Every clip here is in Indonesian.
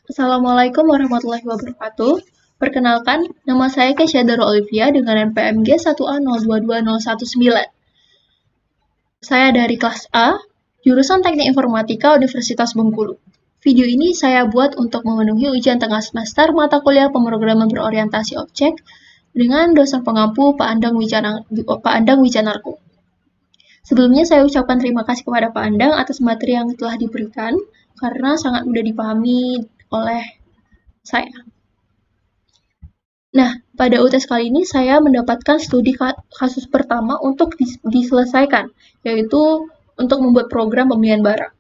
Assalamualaikum warahmatullahi wabarakatuh. Perkenalkan, nama saya Kesha Dara Olivia dengan NPM G1A022019. Saya dari kelas A, jurusan Teknik Informatika Universitas Bengkulu. Video ini saya buat untuk memenuhi ujian tengah semester mata kuliah pemrograman berorientasi objek dengan dosen pengampu Pak Andang Wijanarko. Sebelumnya saya ucapkan terima kasih kepada Pak Andang atas materi yang telah diberikan karena sangat mudah dipahami oleh saya. Nah, pada UTS kali ini saya mendapatkan studi kasus pertama untuk diselesaikan, yaitu untuk membuat program pembelian barang.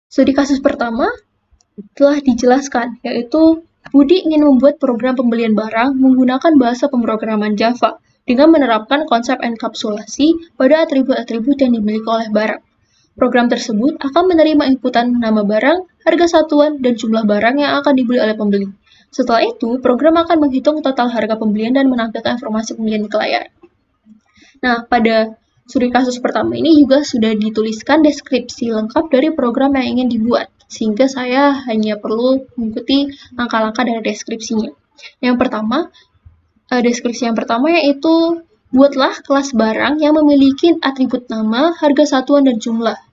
Studi kasus pertama telah dijelaskan, yaitu Budi ingin membuat program pembelian barang menggunakan bahasa pemrograman Java dengan menerapkan konsep enkapsulasi pada atribut-atribut yang dimiliki oleh barang. Program tersebut akan menerima inputan nama barang, harga satuan, dan jumlah barang yang akan dibeli oleh pembeli. Setelah itu, program akan menghitung total harga pembelian dan menampilkan informasi pembelian ke layar. Nah, pada studi kasus pertama ini juga sudah dituliskan deskripsi lengkap dari program yang ingin dibuat, sehingga saya hanya perlu mengikuti langkah-langkah dari deskripsinya. Deskripsi yang pertama yaitu buatlah kelas barang yang memiliki atribut nama, harga satuan, dan jumlah.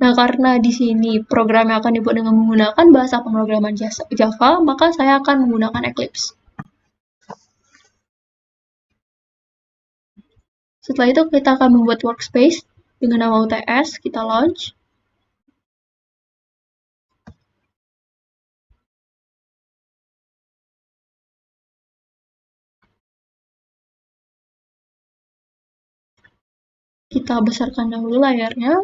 Nah, karena di sini programnya akan dibuat dengan menggunakan bahasa pemrograman Java, maka saya akan menggunakan Eclipse. Setelah itu, kita akan membuat workspace dengan nama UTS, kita launch. Kita besarkan dahulu layarnya.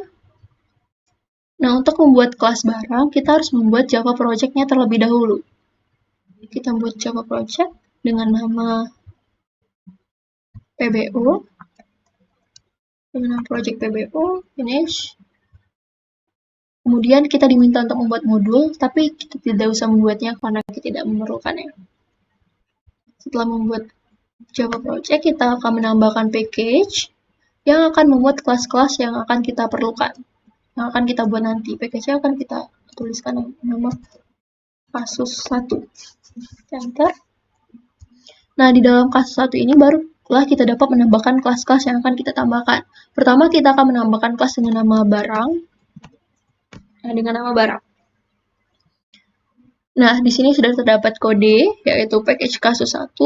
Nah, untuk membuat kelas barang, kita harus membuat Java project-nya terlebih dahulu. Kita buat Java project dengan nama PBO. Dengan nama project PBO, finish. Kemudian kita diminta untuk membuat modul, tapi kita tidak usah membuatnya karena kita tidak memerlukannya. Setelah membuat Java project, kita akan menambahkan package yang akan membuat kelas-kelas yang akan kita perlukan, yang akan kita buat nanti. Package-nya akan kita tuliskan nama kasus 1. Enter. Nah, di dalam kasus 1 ini barulah kita dapat menambahkan kelas-kelas yang akan kita tambahkan. Pertama, kita akan menambahkan kelas dengan nama barang. Nah, di sini sudah terdapat kode, yaitu package kasus 1,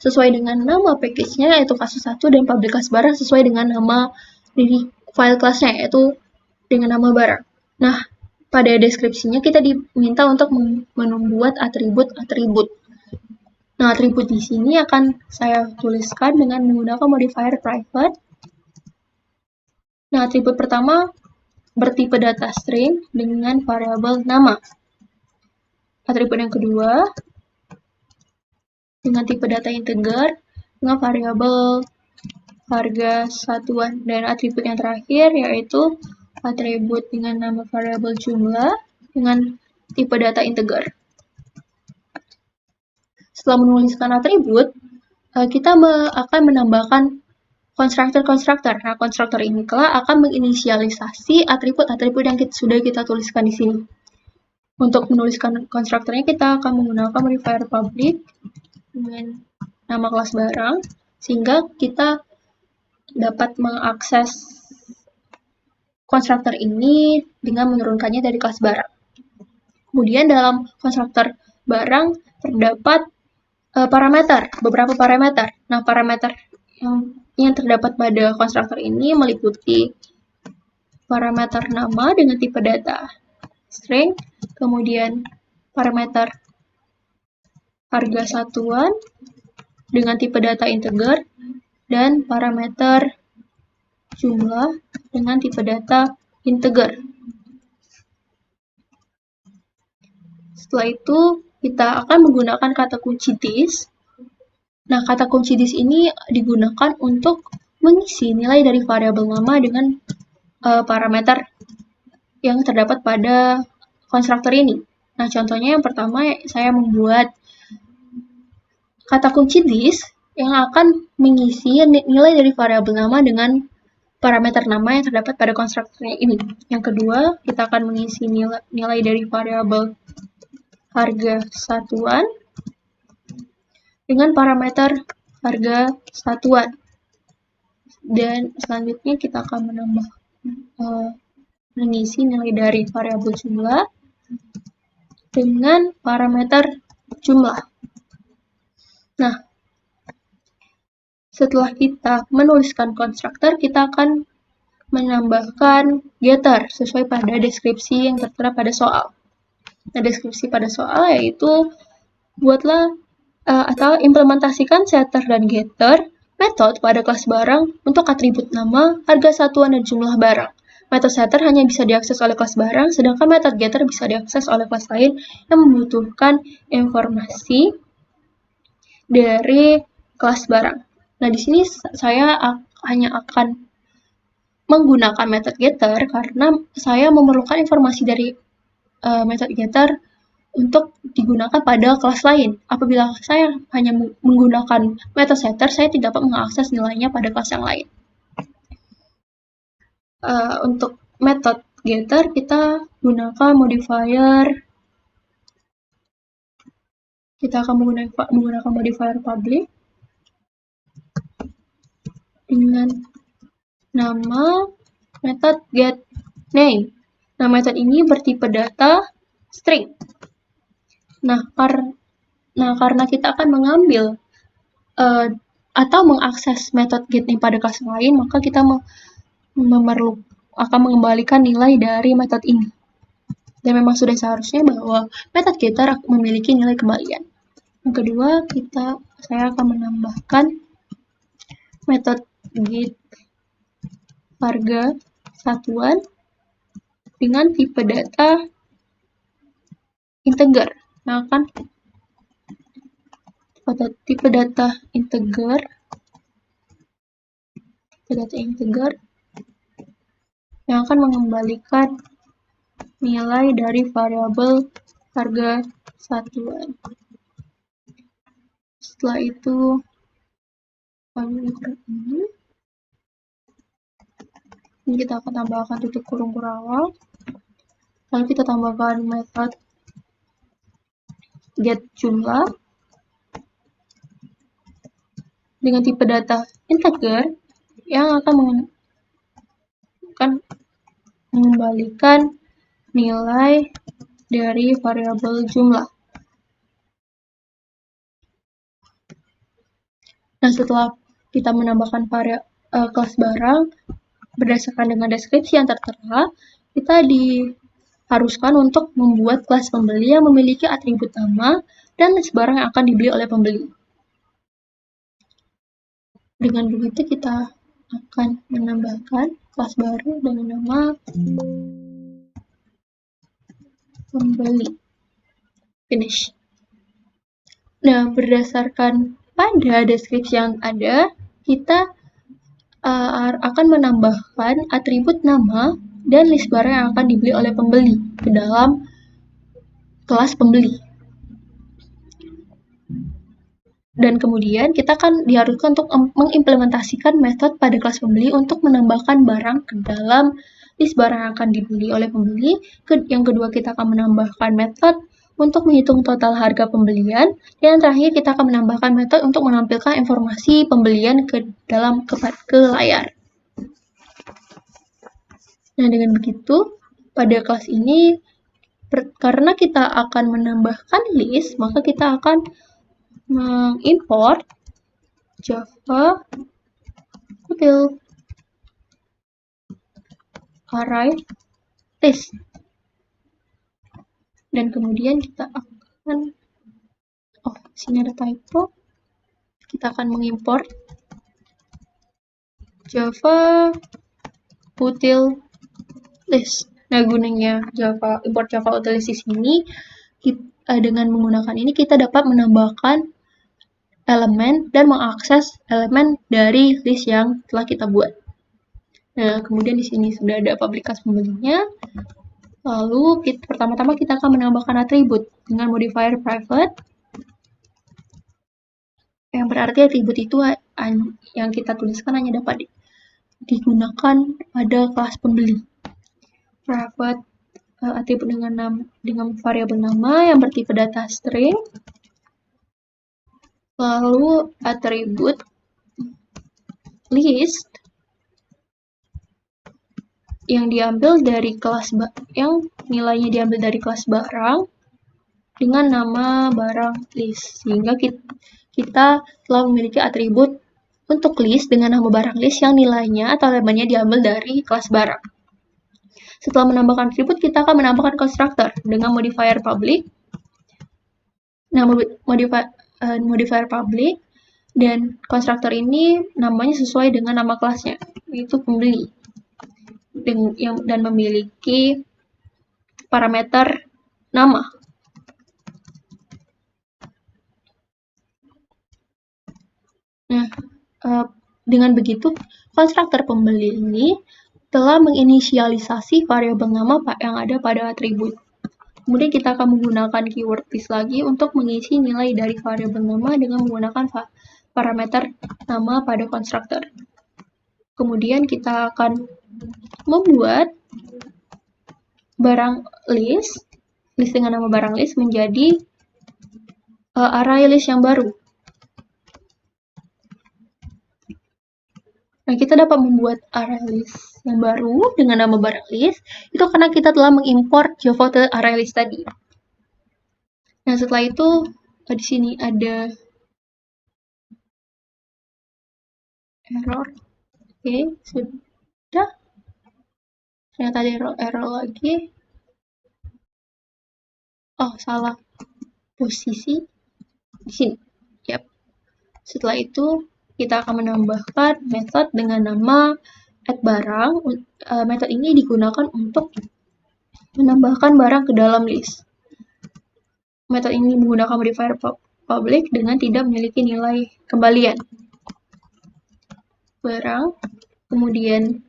sesuai dengan nama package-nya, yaitu kasus 1, dan public class barang sesuai dengan nama dari file kelasnya, yaitu dengan nama barang. Nah, pada deskripsinya kita diminta untuk membuat atribut-atribut. Nah, atribut di sini akan saya tuliskan dengan menggunakan modifier private. Nah, atribut pertama bertipe data string dengan variabel nama. Atribut yang kedua dengan tipe data integer dengan variabel harga satuan, dan atribut yang terakhir yaitu atribut dengan nama variabel jumlah dengan tipe data integer. Setelah menuliskan atribut, kita akan menambahkan konstruktor. Nah, konstruktor ini kelak akan menginisialisasi atribut-atribut yang sudah kita tuliskan di sini. Untuk menuliskan konstruktornya, kita akan menggunakan modifier public dengan nama kelas barang, sehingga kita dapat mengakses konstruktor ini dengan menurunkannya dari kelas barang. Kemudian dalam konstruktor barang terdapat beberapa parameter. Nah, parameter yang terdapat pada konstruktor ini meliputi parameter nama dengan tipe data string, kemudian parameter harga satuan dengan tipe data integer, dan parameter jumlah dengan tipe data integer. Setelah itu, kita akan menggunakan kata kunci this. Nah, kata kunci this ini digunakan untuk mengisi nilai dari variabel nama dengan parameter yang terdapat pada konstruktor ini. Nah, contohnya yang pertama saya membuat kata kunci this yang akan mengisi nilai dari variabel nama dengan parameter nama yang terdapat pada konstruktornya ini. Yang kedua, kita akan mengisi nilai dari variabel harga satuan dengan parameter harga satuan. Dan selanjutnya kita akan menambah mengisi nilai dari variabel jumlah dengan parameter jumlah. Nah, setelah kita menuliskan konstruktor, kita akan menambahkan getter sesuai pada deskripsi yang tertera pada soal. Nah, deskripsi pada soal yaitu buatlah atau implementasikan setter dan getter metode pada kelas barang untuk atribut nama, harga satuan, dan jumlah barang. Metode setter hanya bisa diakses oleh kelas barang, sedangkan metode getter bisa diakses oleh kelas lain yang membutuhkan informasi dari kelas barang. Nah, di sini saya hanya akan menggunakan metode getter karena saya memerlukan informasi dari metode getter untuk digunakan pada kelas lain. Apabila saya hanya menggunakan metode setter, saya tidak dapat mengakses nilainya pada kelas yang lain. Untuk metode getter, kita gunakan modifier. Kita akan menggunakan modifier public dengan nama method getName. Nah, metode ini bertipe data string. Nah, karena kita akan mengambil atau mengakses metode getName pada kelas lain, maka kita akan mengembalikan nilai dari metode ini. Dan memang sudah seharusnya bahwa metode getter memiliki nilai kembalian. Yang kedua, saya akan menambahkan metode get harga satuan dengan tipe data integer. Nah, kan tipe data integer yang akan mengembalikan nilai dari variabel harga satuan. Setelah itu, ini kita akan tambahkan tutup kurung awal. Lalu kita tambahkan metode get jumlah dengan tipe data integer yang akan mengembalikan nilai dari variabel jumlah. Nah, setelah kita menambahkan kelas barang berdasarkan dengan deskripsi yang tertera, kita diharuskan untuk membuat kelas pembeli yang memiliki atribut nama dan list barang yang akan dibeli oleh pembeli. Dengan begitu, kita akan menambahkan kelas baru dengan nama pembeli. Finish. Nah, berdasarkan pada deskripsi yang ada, kita akan menambahkan atribut nama dan list barang yang akan dibeli oleh pembeli ke dalam kelas pembeli. Dan kemudian kita akan diharuskan untuk mengimplementasikan metode pada kelas pembeli untuk menambahkan barang ke dalam list barang yang akan dibeli oleh pembeli. Yang kedua, kita akan menambahkan metode untuk menghitung total harga pembelian. Dan yang terakhir, kita akan menambahkan metode untuk menampilkan informasi pembelian ke layar. Nah, dengan begitu, pada kelas ini, karena kita akan menambahkan list, maka kita akan mengimport Java util array list. Dan kemudian kita akan sini ada typo. Kita akan mengimport Java util list. Nah, gunanya import Java util list di sini, dengan menggunakan ini kita dapat menambahkan elemen dan mengakses elemen dari list yang telah kita buat. Nah, kemudian di sini sudah ada public class pembelinya. Lalu pertama-tama kita akan menambahkan atribut dengan modifier private, yang berarti atribut itu yang kita tuliskan hanya dapat digunakan pada kelas pembeli. Private atribut dengan variabel nama yang bertipe data string, lalu atribut list yang diambil dari kelas yang nilainya diambil dari kelas barang dengan nama barang list, sehingga kita telah memiliki atribut untuk list dengan nama barang list yang nilainya atau elemennya diambil dari kelas barang. Setelah menambahkan atribut, kita akan menambahkan konstruktor dengan modifier public. Nah, modifier public dan konstruktor ini namanya sesuai dengan nama kelasnya, yaitu pembeli, dan memiliki parameter nama. Nah, dengan begitu, konstruktor pembeli ini telah menginisialisasi variabel nama yang ada pada atribut. Kemudian kita akan menggunakan keyword list lagi untuk mengisi nilai dari variabel nama dengan menggunakan parameter nama pada konstruktor. Kemudian kita akan membuat barang list dengan nama barang list menjadi array list yang baru. Nah, kita dapat membuat array list yang baru dengan nama barang list itu karena kita telah mengimport Java array list tadi. Nah, setelah itu di sini ada error. Oke, sudah. Ternyata ada error lagi. Oh, salah posisi di sini. Yap. Setelah itu kita akan menambahkan method dengan nama addBarang. Method ini digunakan untuk menambahkan barang ke dalam list. Method ini menggunakan modifier public dengan tidak memiliki nilai kembalian. Barang, kemudian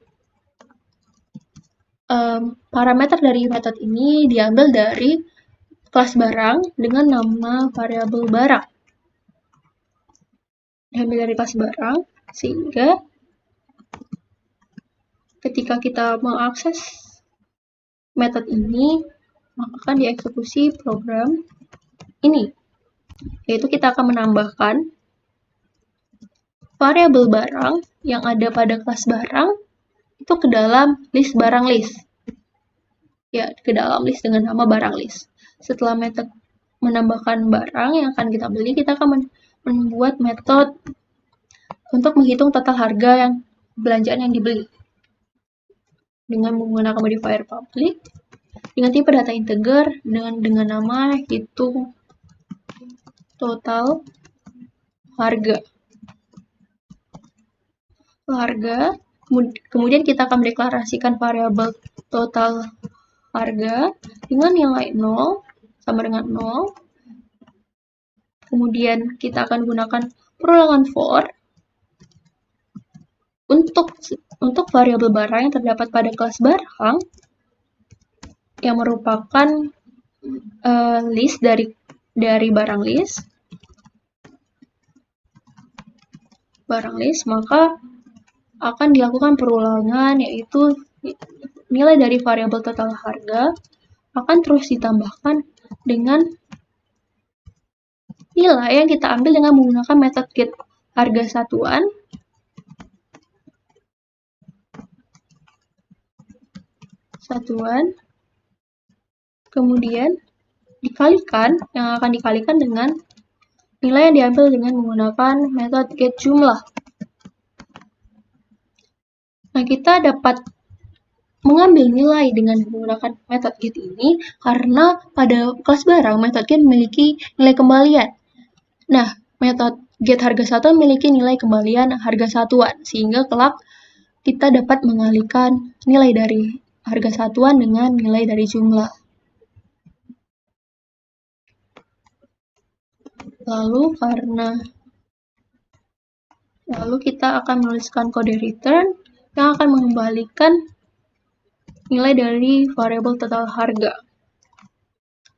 parameter dari method ini diambil dari kelas barang dengan nama variabel barang. Diambil dari kelas barang, sehingga ketika kita mengakses method ini, maka akan dieksekusi program ini, yaitu kita akan menambahkan variabel barang yang ada pada kelas barang itu ke dalam list barang list. Ya, ke dalam list dengan nama barang list. Setelah method menambahkan barang yang akan kita beli, kita akan membuat metode untuk menghitung total harga yang belanjaan yang dibeli dengan menggunakan modifier public dengan tipe data integer dengan nama hitung total harga. Kemudian kita akan mendeklarasikan variabel total harga dengan nilai 0 sama dengan 0. Kemudian kita akan gunakan perulangan for untuk variabel barang yang terdapat pada kelas barang yang merupakan list dari barang list, maka akan dilakukan perulangan, yaitu nilai dari variabel total harga akan terus ditambahkan dengan nilai yang kita ambil dengan menggunakan metode get harga satuan kemudian dikalikan, yang akan dikalikan dengan nilai yang diambil dengan menggunakan metode get jumlah. Nah, kita dapat mengambil nilai dengan menggunakan metode get ini karena pada kelas barang metode get memiliki nilai kembalian. Nah, metode get harga satuan memiliki nilai kembalian harga satuan, sehingga kelak kita dapat mengalihkan nilai dari harga satuan dengan nilai dari jumlah. Lalu kita akan menuliskan kode return yang akan mengembalikan nilai dari variabel total harga.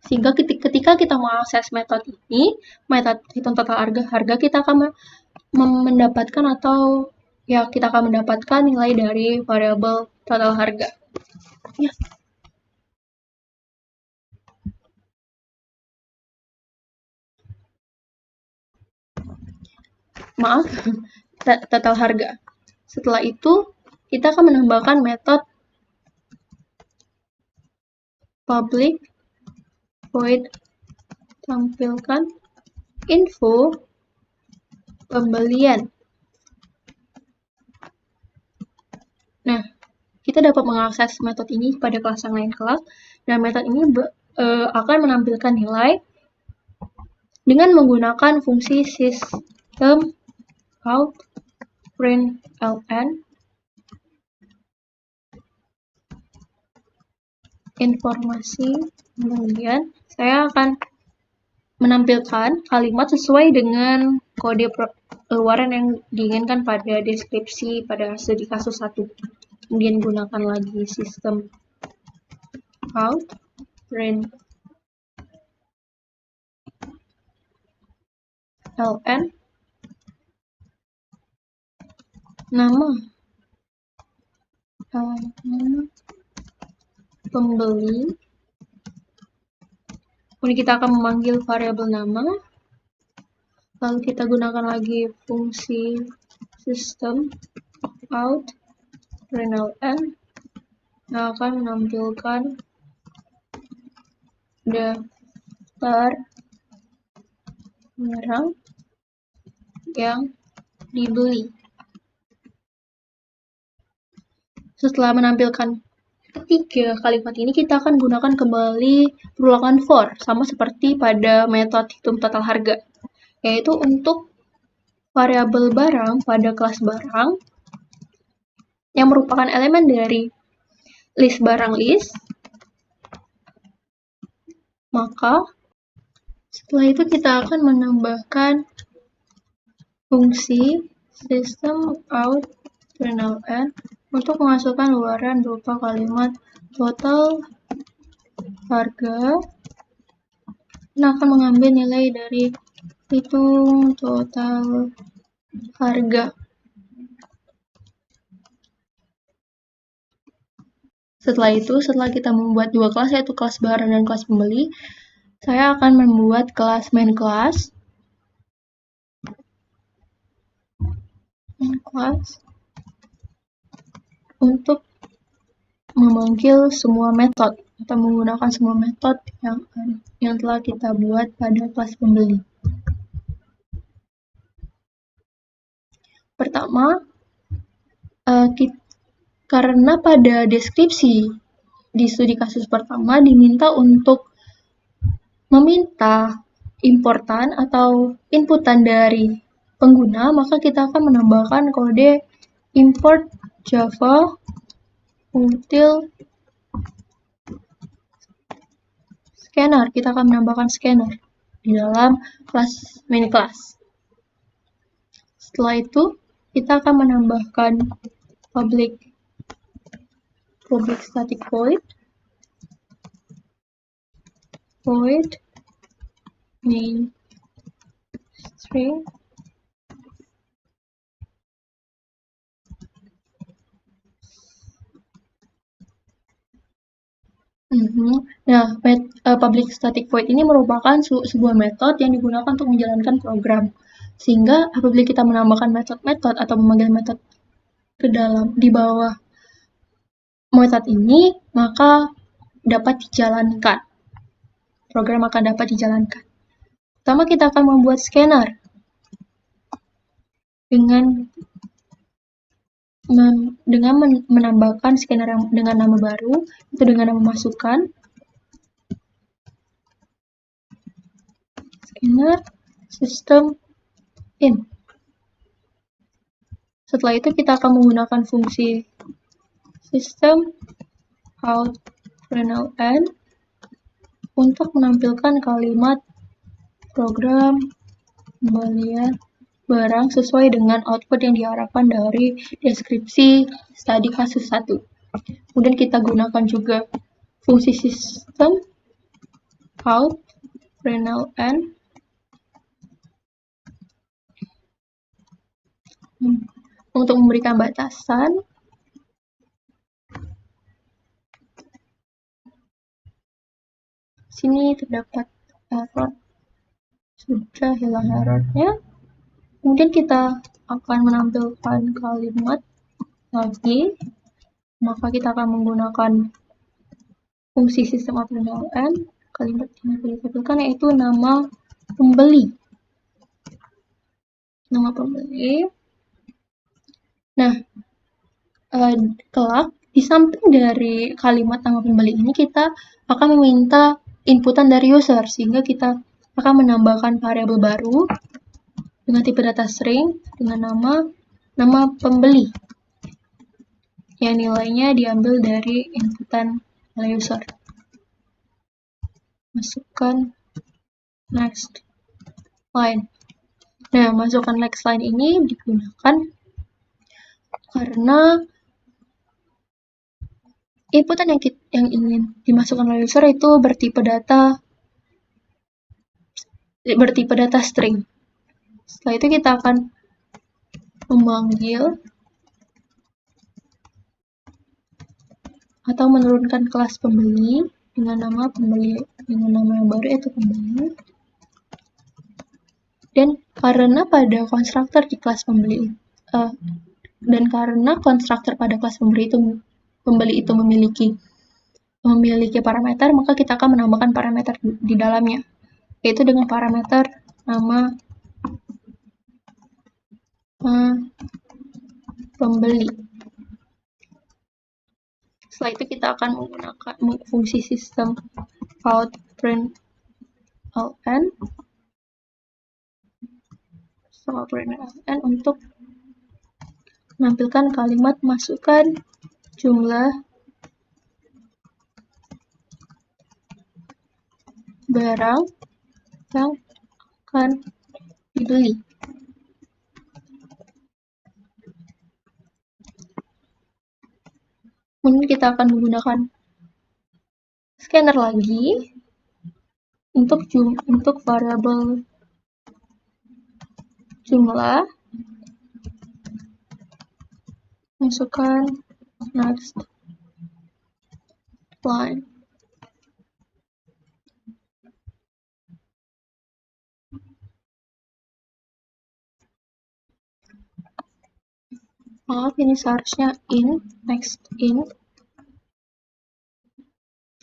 Sehingga ketika kita mengakses metode ini, metode hitung total harga, kita akan mendapatkan atau ya kita akan mendapatkan nilai dari variabel total harga. Ya. Maaf, total harga. Setelah itu, kita akan menambahkan metode public void tampilkan info pembelian. Nah, kita dapat mengakses metode ini pada kelas yang lain kelak, dan metode ini akan menampilkan nilai dengan menggunakan fungsi system out println. Informasi kemudian saya akan menampilkan kalimat sesuai dengan kode pengeluaran yang diinginkan pada deskripsi pada studi kasus 1. Kemudian gunakan lagi sistem out println nama pembeli. Kemudian kita akan memanggil variabel nama. Lalu kita gunakan lagi fungsi system out println yang akan menampilkan daftar barang yang dibeli. Setelah menampilkan ketiga kalimat ini, kita akan gunakan kembali perulangan for, sama seperti pada metode hitung total harga, yaitu untuk variabel barang pada kelas barang yang merupakan elemen dari list barang list. Maka setelah itu kita akan menambahkan fungsi system out println untuk menghasilkan luaran berupa kalimat total harga yang akan mengambil nilai dari hitung total harga. Setelah itu, setelah kita membuat dua kelas, yaitu kelas barang dan kelas pembeli, saya akan membuat kelas main class untuk memanggil semua metode atau menggunakan semua metode yang telah kita buat pada kelas pembeli. Pertama, karena pada deskripsi di studi kasus pertama diminta untuk meminta importan atau inputan dari pengguna, maka kita akan menambahkan kode import Java util scanner. Kita akan menambahkan scanner di dalam kelas main class. Setelah itu, kita akan menambahkan public static void main string Nah, public static void ini merupakan sebuah metode yang digunakan untuk menjalankan program. Sehingga apabila kita menambahkan metode atau memanggil metode ke dalam di bawah metode ini, maka dapat dijalankan. Program akan dapat dijalankan. Pertama, kita akan membuat scanner dengan menambahkan scanner yang dengan nama baru, itu dengan nama masukan scanner system in. Setelah itu kita akan menggunakan fungsi system out println untuk menampilkan kalimat program pembelian barang sesuai dengan output yang diharapkan dari deskripsi studi kasus 1. Kemudian kita gunakan juga fungsi system out println untuk memberikan batasan, sini terdapat error, sudah hilang errornya. Kemudian kita akan menampilkan kalimat lagi, maka kita akan menggunakan fungsi sistem println. Kalimat yang ditampilkan yaitu nama pembeli. Nama pembeli. Nah, kelak di samping dari kalimat nama pembeli ini kita akan meminta inputan dari user, sehingga kita akan menambahkan variabel baru dengan tipe data string dengan nama pembeli yang nilainya diambil dari inputan oleh user. Masukkan next line. Nah, masukkan next line ini digunakan karena inputan yang ingin dimasukkan oleh user itu bertipe data string. Setelah itu kita akan memanggil atau menurunkan kelas pembeli dengan nama yang baru yaitu pembeli. Dan karena pada konstruktor di kelas pembeli pada kelas pembeli itu memiliki parameter, maka kita akan menambahkan parameter di dalamnya, yaitu dengan parameter nama pembeli. Setelah itu kita akan menggunakan fungsi sistem out println untuk menampilkan kalimat masukkan jumlah barang yang akan dibeli. Kemudian kita akan menggunakan scanner lagi untuk variabel jumlah, masukkan next line. Maaf, ini seharusnya next in,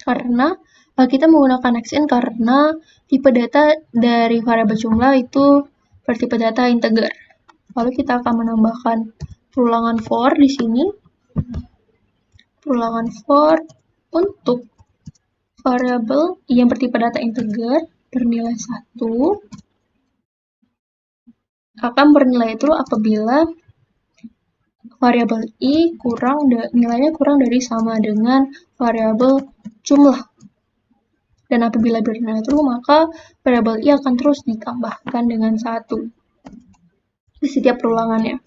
karena kita menggunakan next in karena tipe data dari variabel jumlah itu bertipe data integer. Lalu kita akan menambahkan perulangan for di sini. Perulangan for untuk variabel yang bertipe data integer bernilai 1 akan bernilai true apabila variabel i nilainya kurang dari sama dengan variabel jumlah. Dan apabila bernilai true, maka variabel i akan terus ditambahkan dengan 1 di setiap perulangannya.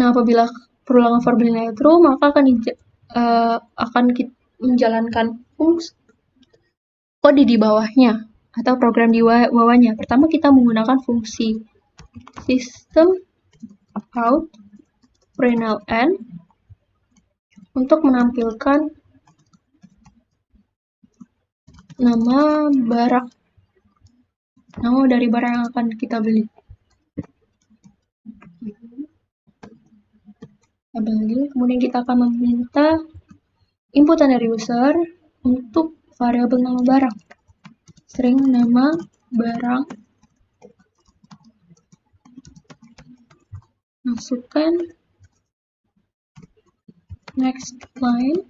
Nah, apabila perulangan for bernilai true, maka akan menjalankan fungsi kode di bawahnya atau program di bawahnya. Pertama, kita menggunakan fungsi system out println untuk menampilkan nama dari barang yang akan kita beli. Kemudian kita akan meminta inputan dari user untuk variabel nama barang, string nama barang, masukkan next line.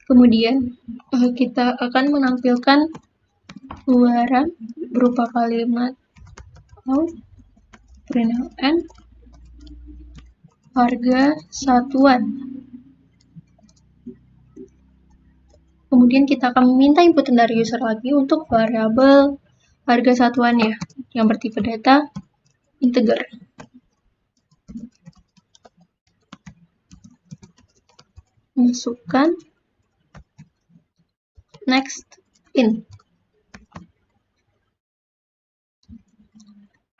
Kemudian kita akan menampilkan luaran berupa kalimat println harga satuan. Kemudian kita akan meminta inputan dari user lagi untuk variabel harga satuannya yang bertipe data integer. Masukkan next in.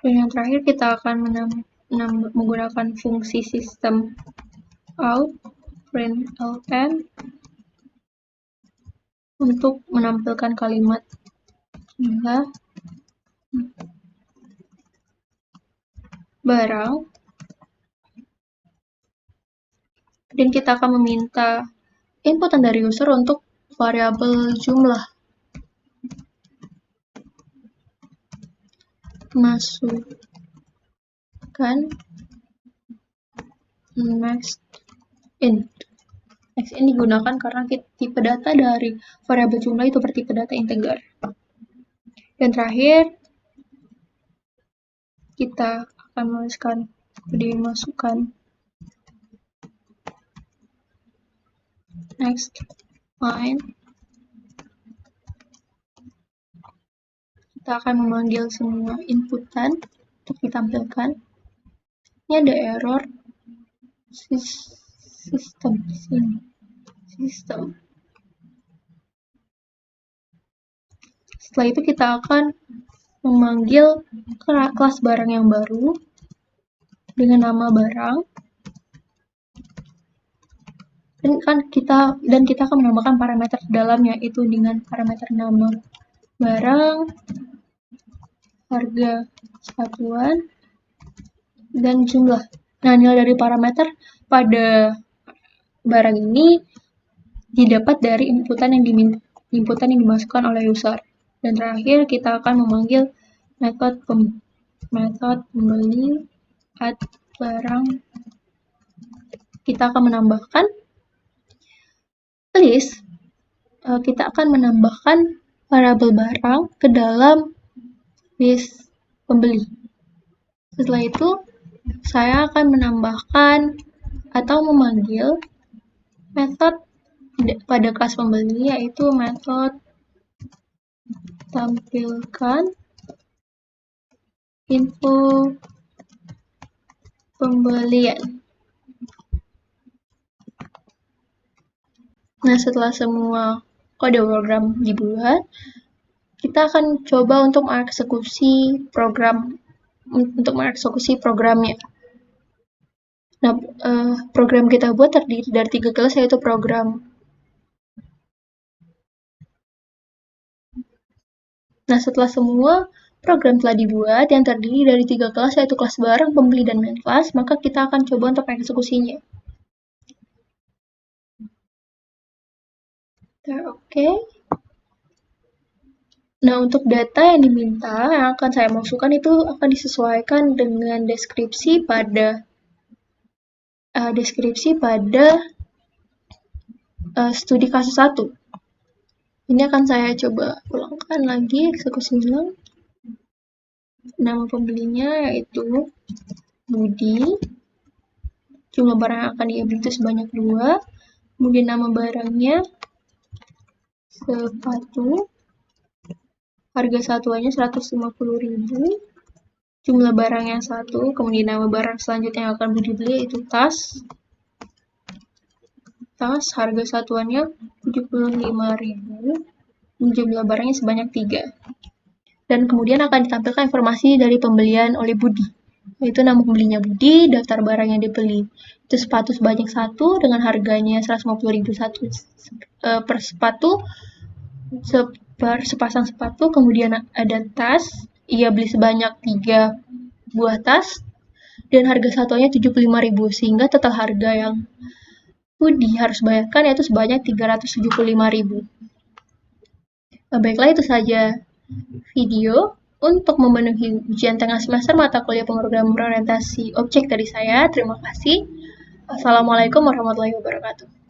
Dan yang terakhir kita akan menggunakan fungsi sistem out println untuk menampilkan kalimat jumlah barang, dan kita akan meminta inputan dari user untuk variabel jumlah. Masukkan next in. Next in digunakan karena tipe data dari variabel jumlah itu bertipe data integer. Dan terakhir, kita akan menuliskan dimasukkan next line. Kita akan memanggil semua inputan untuk ditampilkan. Ini ada error sistem di sini. Sistem. Setelah itu kita akan memanggil kelas barang yang baru dengan nama barang. Dan kita akan menambahkan parameter di dalamnya, yaitu dengan parameter nama barang, harga satuan, dan jumlah. Nah, nilai dari parameter pada barang ini didapat dari inputan yang dimasukkan oleh user. Dan terakhir kita akan memanggil metode pembeli add barang. Kita akan menambahkan list. Kita akan menambahkan variabel barang ke dalam list pembeli. Setelah itu, saya akan menambahkan atau memanggil metode pada kelas pembeli, yaitu metode tampilkan info pembelian. Nah, setelah semua kode program dibuat, kita akan coba untuk mengeksekusi programnya. Nah, program kita buat terdiri dari 3 kelas, yaitu program. Nah, setelah semua program telah dibuat yang terdiri dari 3 kelas, yaitu kelas barang, pembeli, dan main class, maka kita akan coba untuk mengeksekusinya. Oke. Nah, untuk data yang diminta yang akan saya masukkan itu akan disesuaikan dengan deskripsi pada studi kasus 1. Ini akan saya coba ulangkan lagi, eksekusi ulang. Nama pembelinya yaitu Budi. Jumlah barang yang akan dia beli itu sebanyak 2. Kemudian nama barangnya sepatu. Harga satuannya 150.000. Jumlah barang yang 1. Kemudian nama barang selanjutnya yang akan Budi beli yaitu tas. Tas, harga satuannya 75.000. Jumlah barangnya sebanyak 3. Dan kemudian akan ditampilkan informasi dari pembelian oleh Budi, yaitu nama pembelinya Budi, daftar barang yang dibeli itu sepatu sebanyak 1 dengan harganya 150.000 per sepatu, sepasang sepatu. Kemudian ada tas, ia beli sebanyak 3 buah tas dan harga satuannya 75.000, sehingga total harga yang Budi harus bayarkan yaitu sebanyak 375.000. Baiklah, itu saja video untuk memenuhi ujian tengah semester mata kuliah pemrograman orientasi objek dari saya. Terima kasih. Assalamualaikum warahmatullahi wabarakatuh.